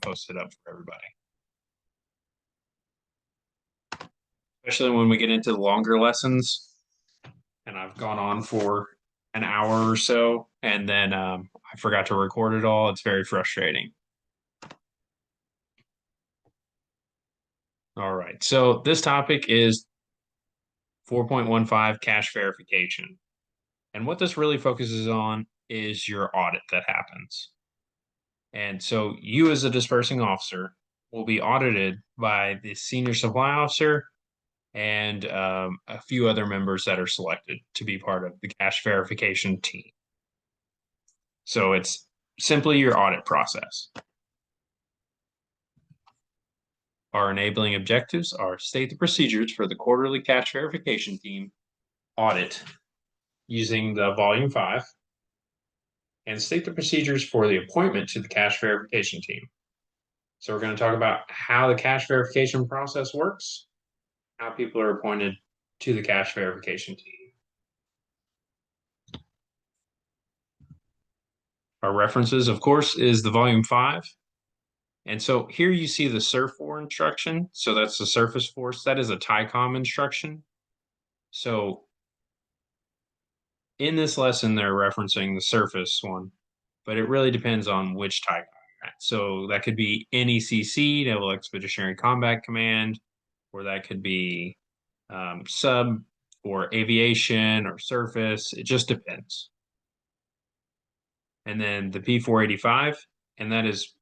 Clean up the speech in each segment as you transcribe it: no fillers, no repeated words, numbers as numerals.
post it up for everybody. Especially when we get into the longer lessons and I've gone on for an hour or so and then I forgot to record it all. It's very frustrating. All right, so this topic is 4.15 cash verification. And what this really focuses on is your audit that happens. And so you as a dispersing officer will be audited by the senior supply officer and a few other members that are selected to be part of the cash verification team. So it's simply your audit process. Our enabling objectives are state the procedures for the quarterly cash verification team audit using the volume 5 and state the procedures for the appointment to the cash verification team. So we're going to talk about how the cash verification process works, how people are appointed to the cash verification team. Our references, of course, is the volume 5. And so here you see the SURF4 instruction. So that's the surface force. That is a TICOM instruction. So in this lesson, they're referencing the surface one, but it really depends on which TICOM you're at. So that could be NECC, Naval Expeditionary Combat Command, or that could be sub or aviation or surface. It just depends. And then the P485, and that is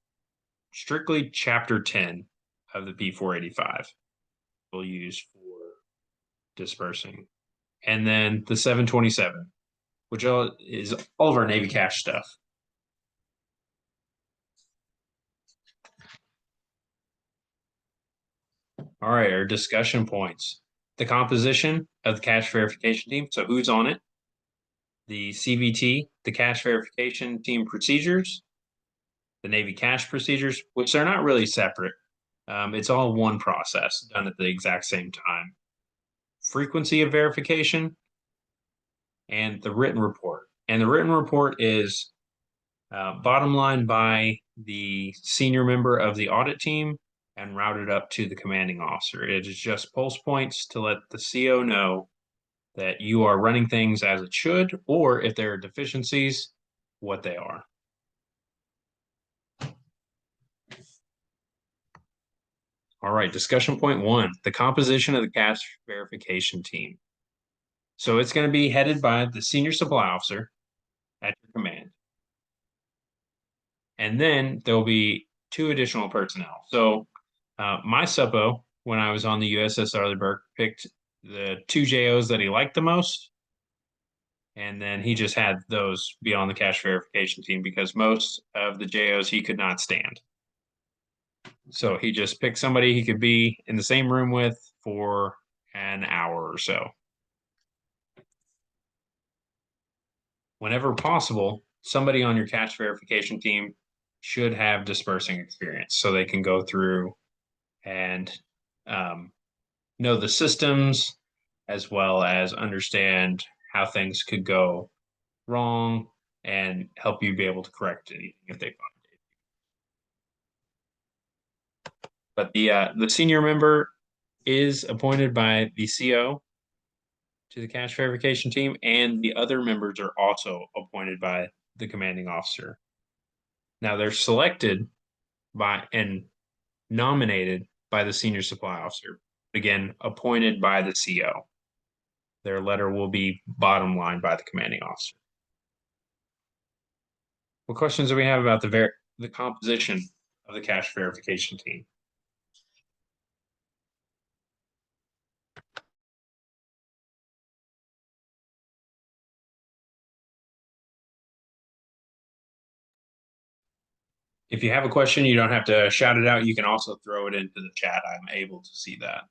strictly chapter 10 of the P485 we'll use for dispersing. And then the 727, which is all of our Navy cash stuff. All right, our discussion points. The composition of the cash verification team, so who's on it, the CVT, the cash verification team procedures, the Navy cash procedures, which they're not really separate. It's all one process done at the exact same time. Frequency of verification, and the written report. And the written report is bottom line by the senior member of the audit team and routed up to the commanding officer. It is just pulse points to let the CO know that you are running things as it should, or if there are deficiencies, what they are. All right, discussion point 1, the composition of the cash verification team. So it's going to be headed by the senior supply officer at your command. And then there'll be 2 additional personnel. So my suppo, when I was on the USS Arleigh Burke, picked the 2 JOs that he liked the most. And then he just had those be on the cash verification team because most of the JOs he could not stand. So he just picked somebody he could be in the same room with for an hour or so. Whenever possible, somebody on your cash verification team should have dispersing experience so they can go through and know the systems as well as understand how things could go wrong and help you be able to correct anything if they find it. But the senior member is appointed by the CO to the cash verification team, and the other members are also appointed by the commanding officer. Now they're selected by and nominated by the senior supply officer, again, appointed by the CO. Their letter will be bottom line by the commanding officer. What questions do we have about the composition of the cash verification team? If you have a question, you don't have to shout it out. You can also throw it into the chat. I'm able to see that.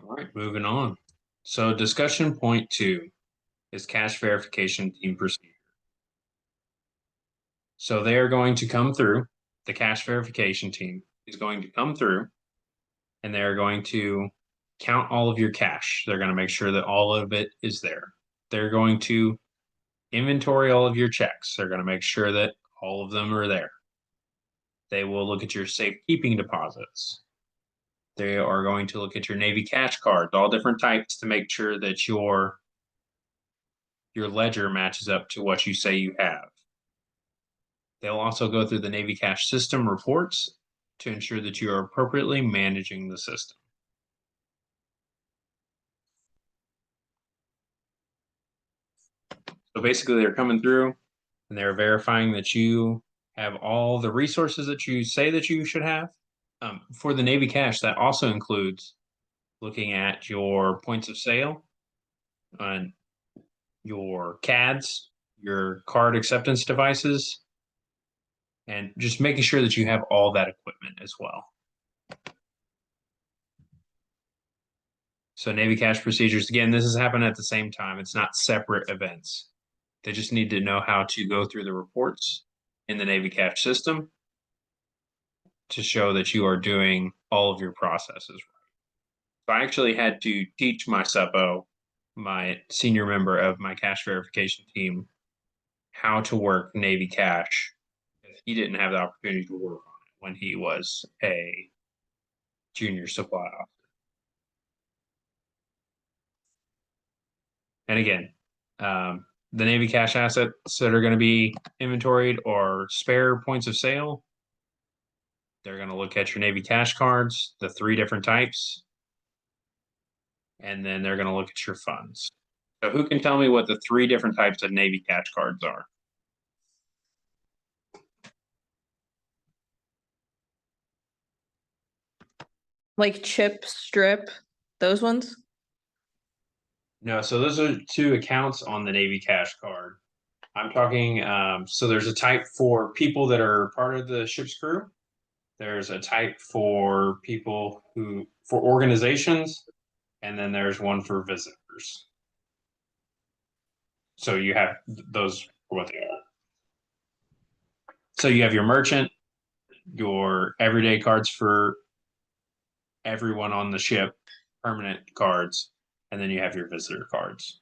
All right, moving on. So discussion point 2 is cash verification team procedure. So they are going to come through, the cash verification team is going to come through and they're going to count all of your cash. They're going to make sure that all of it is there. They're going to inventory all of your checks. They're going to make sure that all of them are there. They will look at your safekeeping deposits. They are going to look at your Navy cash cards, all different types, to make sure that your ledger matches up to what you say you have. They'll also go through the Navy cash system reports to ensure that you are appropriately managing the system. So basically, they're coming through and they're verifying that you have all the resources that you say that you should have. For the Navy cash, that also includes looking at your points of sale, on your CADs, your card acceptance devices, and just making sure that you have all that equipment as well. So Navy cash procedures, again, this is happening at the same time. It's not separate events. They just need to know how to go through the reports in the Navy cash system to show that you are doing all of your processes right. So I actually had to teach my SUPO, my senior member of my cash verification team, how to work Navy cash. He didn't have the opportunity to work on it when he was a junior supply officer. And again, the Navy cash assets that are going to be inventoried are spare points of sale. They're going to look at your Navy cash cards, the 3 different types, and then they're going to look at your funds. So who can tell me what the 3 different types of Navy cash cards are? Like chip, strip, those ones? No, so those are 2 accounts on the Navy cash card. I'm talking, so there's a type for people that are part of the ship's crew. There's a type for people for organizations, and then there's one for visitors. So you have those for what they are. So you have your merchant, your everyday cards for everyone on the ship, permanent cards, and then you have your visitor cards.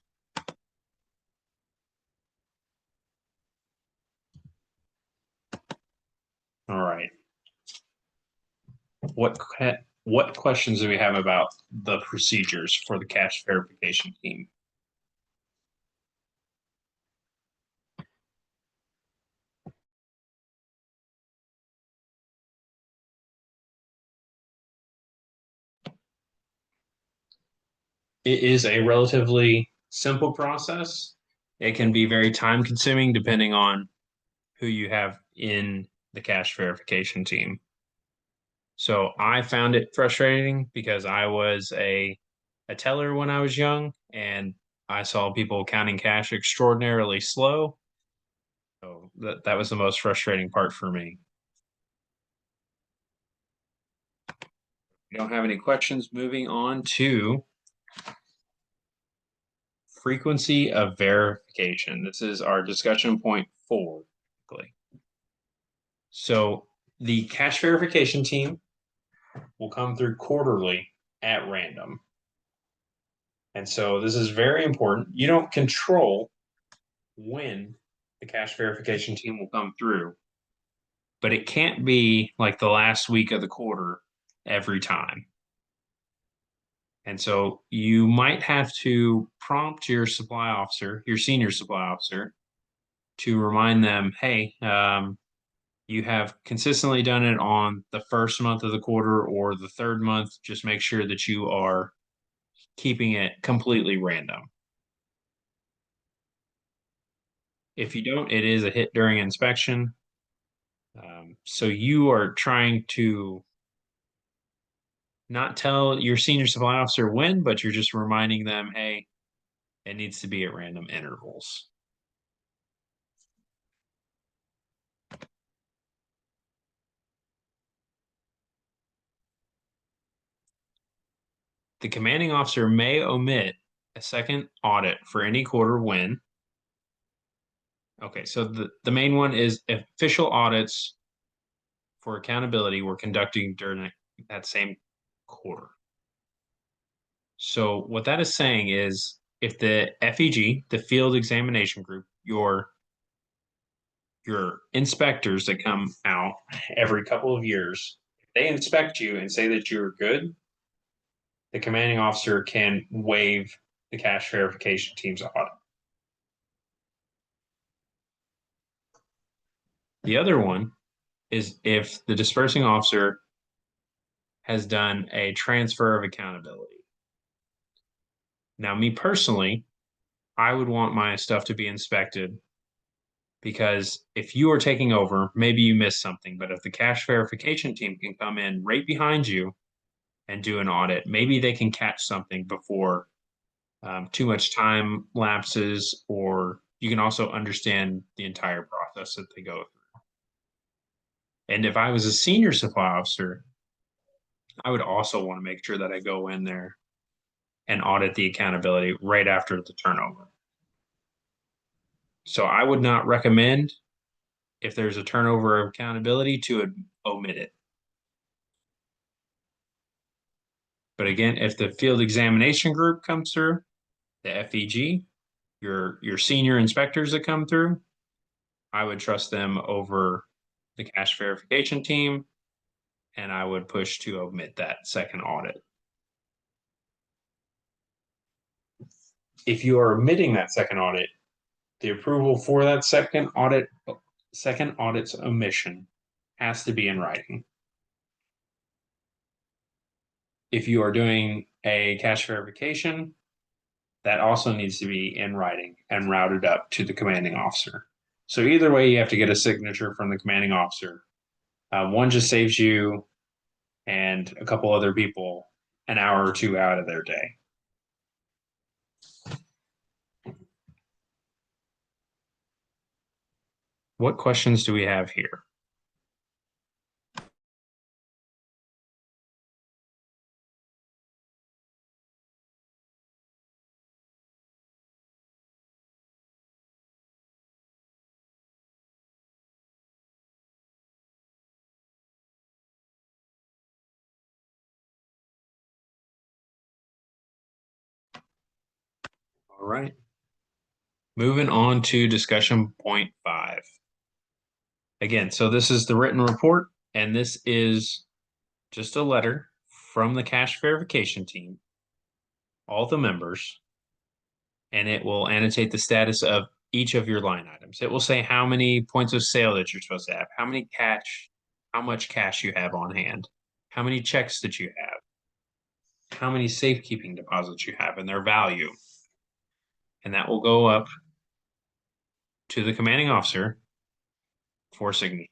All right. What questions do we have about the procedures for the cash verification team? It is a relatively simple process. It can be very time consuming depending on who you have in the cash verification team. So I found it frustrating because I was a teller when I was young and I saw people counting cash extraordinarily slow. So that was the most frustrating part for me. We don't have any questions. Moving on to frequency of verification. This is our discussion point 4. So the cash verification team will come through quarterly at random. And so this is very important. You don't control when the cash verification team will come through, but it can't be like the last week of the quarter every time. And so you might have to prompt your supply officer, your senior supply officer, to remind them, hey, you have consistently done it on the first month of the quarter or the 3rd month. Just make sure that you are keeping it completely random. If you don't, it is a hit during inspection. So you are trying to not tell your senior supply officer when, but you're just reminding them, hey, it needs to be at random intervals. The commanding officer may omit a second audit for any quarter when. Okay, so the main one is official audits for accountability we're conducting during that same quarter. So what that is saying is if the FEG, the field examination group, your inspectors that come out every couple of years, they inspect you and say that you're good, the commanding officer can waive the cash verification team's audit. The other one is if the dispersing officer has done a transfer of accountability. Now, me personally, I would want my stuff to be inspected because if you are taking over, maybe you missed something, but if the cash verification team can come in right behind you and do an audit, maybe they can catch something before too much time lapses, or you can also understand the entire process that they go through. And if I was a senior supply officer, I would also want to make sure that I go in there and audit the accountability right after the turnover. So I would not recommend, if there's a turnover of accountability, to omit it. But again, if the field examination group comes through, the FEG, your senior inspectors that come through, I would trust them over the cash verification team, and I would push to omit that second audit. If you are omitting that second audit, the approval for that second audit's omission has to be in writing. If you are doing a cash verification, that also needs to be in writing and routed up to the commanding officer. So either way, you have to get a signature from the commanding officer. One just saves you and a couple other people an hour or two out of their day. What questions do we have here? All right. Moving on to discussion point 5. Again, so this is the written report, and this is just a letter from the cash verification team, all the members, and it will annotate the status of each of your line items. It will say how many points of sale that you're supposed to have, how much cash you have on hand, how many checks that you have, how many safekeeping deposits you have, and their value. And that will go up to the commanding officer for signature.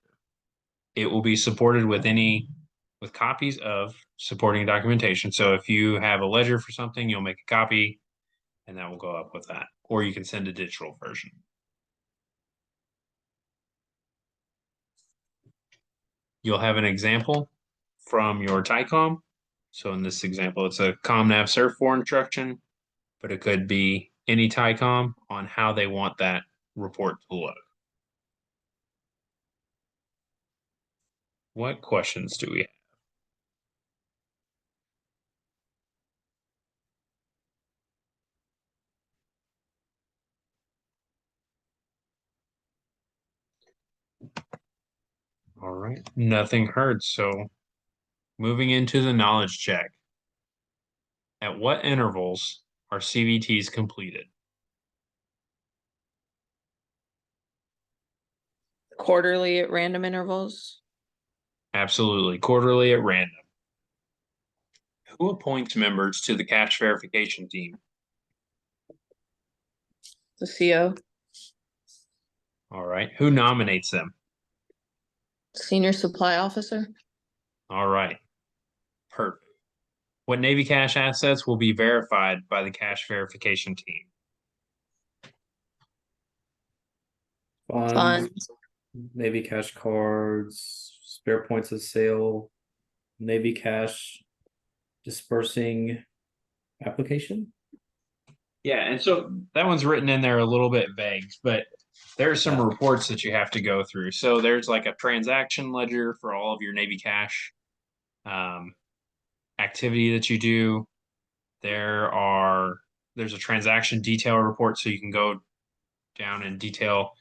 It will be supported with copies of supporting documentation. So if you have a ledger for something, you'll make a copy and that will go up with that. Or you can send a digital version. You'll have an example from your TICOM. So in this example, it's a ComNav Surf 4 instruction, but it could be any TICOM on how they want that report to look. What questions do we have? All right, nothing heard. So moving into the knowledge check. At what intervals are CVTs completed? Quarterly at random intervals. Absolutely, quarterly at random. Who appoints members to the cash verification team? The CO. All right, who nominates them? Senior supply officer. All right, perfect. What Navy cash assets will be verified by the cash verification team? Funds, Navy cash cards, spare points of sale, Navy cash dispersing application. Yeah, and so that one's written in there a little bit vague, but there are some reports that you have to go through. So there's like a transaction ledger for all of your Navy cash. activity that you do. There's a transaction detail report, so you can go down and detail,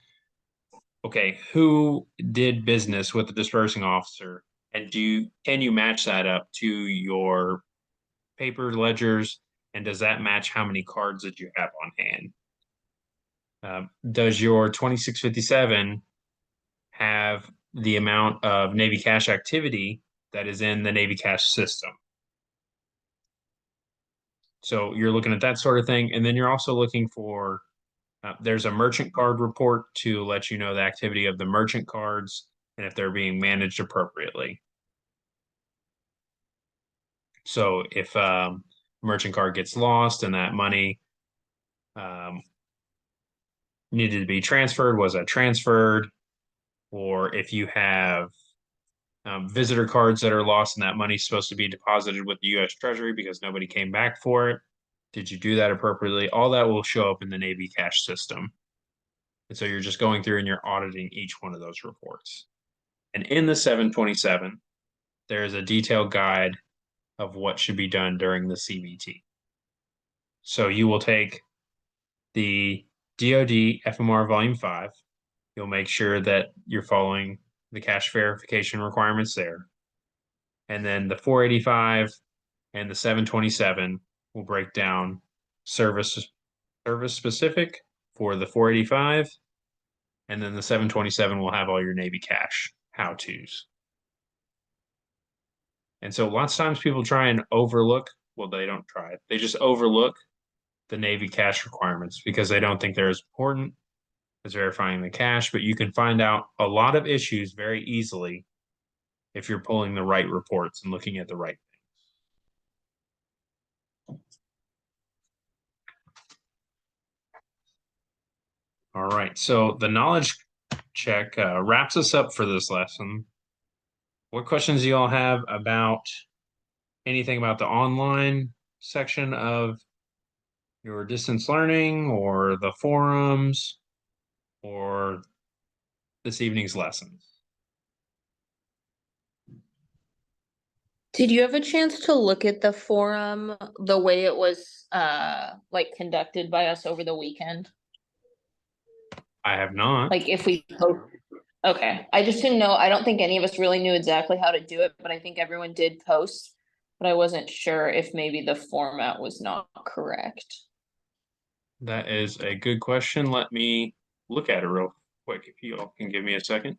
okay, who did business with the dispersing officer, and can you match that up to your paper ledgers, and does that match how many cards that you have on hand? Does your 2657 have the amount of Navy Cash activity that is in the Navy Cash system? So you're looking at that sort of thing, and then you're also looking for there's a merchant card report to let you know the activity of the merchant cards and if they're being managed appropriately. So if merchant card gets lost and that money needed to be transferred, was that transferred? Or if you have visitor cards that are lost and that money's supposed to be deposited with the U.S. Treasury because nobody came back for it, did you do that appropriately? All that will show up in the Navy Cash system. And so you're just going through and you're auditing each one of those reports. And in the 727, there is a detailed guide of what should be done during the CVT. So you will take the DoD FMR Volume 5. You'll make sure that you're following the cash verification requirements there. And then the 485 and the 727 will break down service specific for the 485. And then the 727 will have all your Navy cash how-tos. And so lots of times people try and overlook, well, they don't try, they just overlook the Navy cash requirements because they don't think they're as important as verifying the cash, but you can find out a lot of issues very easily if you're pulling the right reports and looking at the right things. All right, so the knowledge check wraps us up for this lesson. What questions do you all have about anything about the online section of your distance learning or the forums or this evening's lessons? Did you have a chance to look at the forum, the way it was like conducted by us over the weekend? I have not. Like if we okay, I just didn't know. I don't think any of us really knew exactly how to do it, but I think everyone did post. But I wasn't sure if maybe the format was not correct. That is a good question. Let me look at it real quick if you all can give me a second.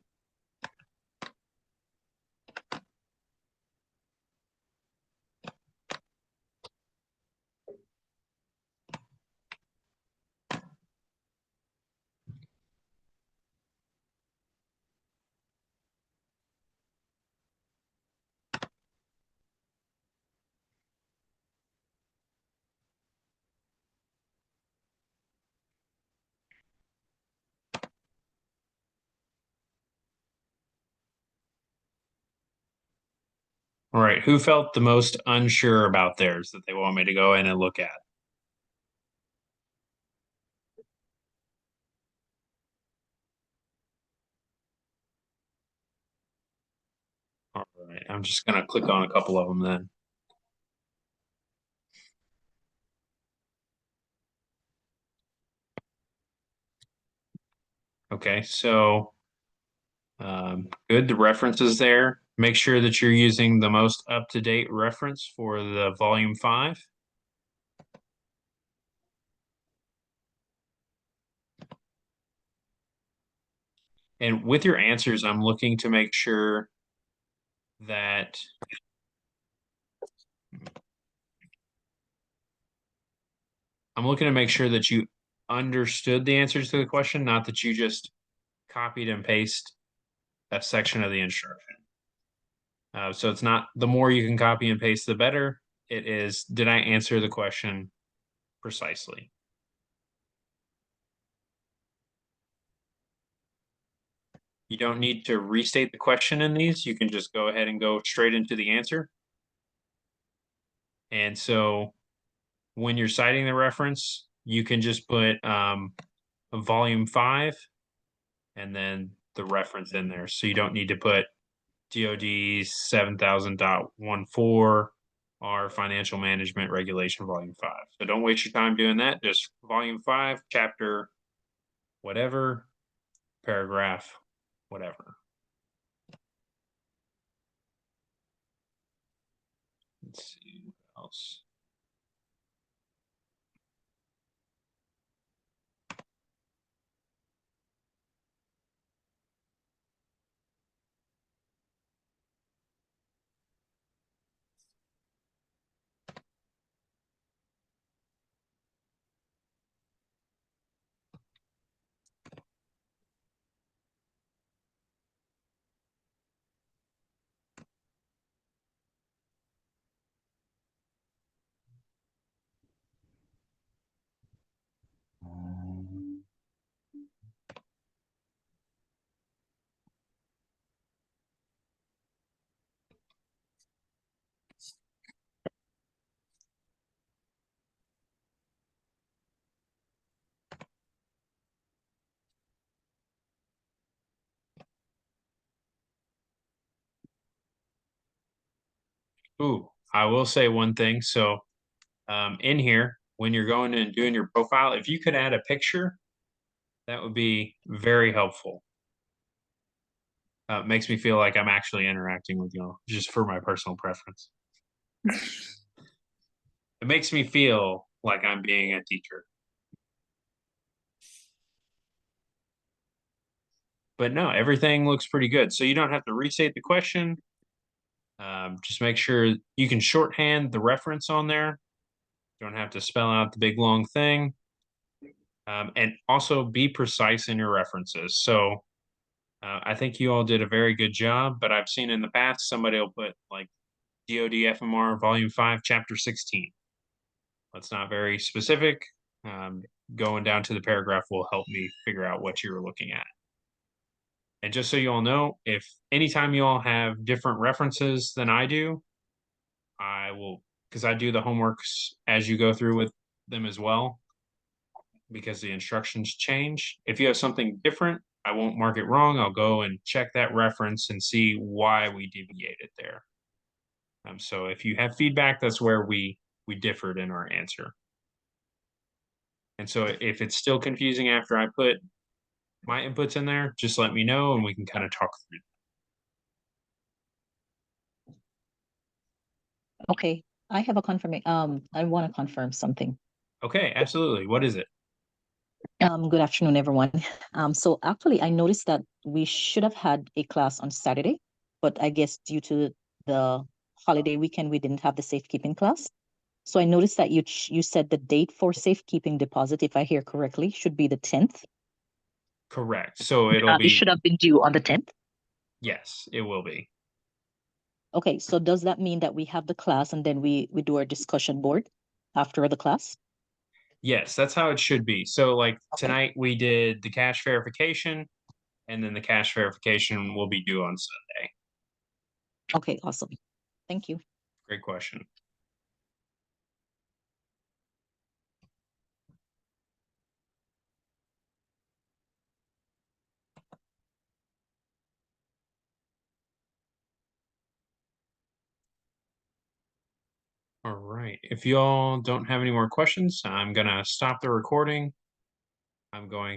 All right, who felt the most unsure about theirs that they want me to go in and look at? All right, I'm just going to click on a couple of them then. Okay, so good, the references there. Make sure that you're using the most up-to-date reference for the volume 5. And with your answers, I'm looking to make sure that you understood the answers to the question, not that you just copied and pasted a section of the instruction. So it's not the more you can copy and paste, the better. It is, did I answer the question precisely? You don't need to restate the question in these. You can just go ahead and go straight into the answer. And so when you're citing the reference, you can just put volume 5 and then the reference in there. So you don't need to put DOD 7000.14 our financial management regulation, volume 5. So don't waste your time doing that. Just volume 5, chapter, whatever, paragraph, whatever. Let's see what else. Ooh, I will say one thing. So in here, when you're going and doing your profile, if you could add a picture, that would be very helpful. It makes me feel like I'm actually interacting with y'all, just for my personal preference. It makes me feel like I'm being a teacher. But no, everything looks pretty good. So you don't have to restate the question. Just make sure you can shorthand the reference on there. You don't have to spell out the big long thing. And also be precise in your references. So I think you all did a very good job, but I've seen in the past somebody will put like DoD FMR Volume 5, Chapter 16. That's not very specific. Going down to the paragraph will help me figure out what you're looking at. And just so you all know, if anytime you all have different references than I do, I will, because I do the homeworks as you go through with them as well, because the instructions change. If you have something different, I won't mark it wrong. I'll go and check that reference and see why we deviated there. So if you have feedback, that's where we differed in our answer. And so if it's still confusing after I put my inputs in there, just let me know and we can kind of talk through. Okay, I have a confirmation. I want to confirm something. Okay, absolutely. What is it? Good afternoon, everyone. So actually, I noticed that we should have had a class on Saturday, but I guess due to the holiday weekend, we didn't have the safekeeping class. So I noticed that you said the date for safekeeping deposit, if I hear correctly, should be the 10th. Correct. So it'll It be, should have been due on the 10th. yes, it will be. Okay, so does that mean that we have the class and then we do our discussion board after the class? Yes, that's how it should be. So like Okay. tonight we did the cash verification and then the cash verification will be due on Sunday. Okay, awesome. Thank you. Great question. All right. If y'all don't have any more questions, I'm gonna stop the recording. I'm going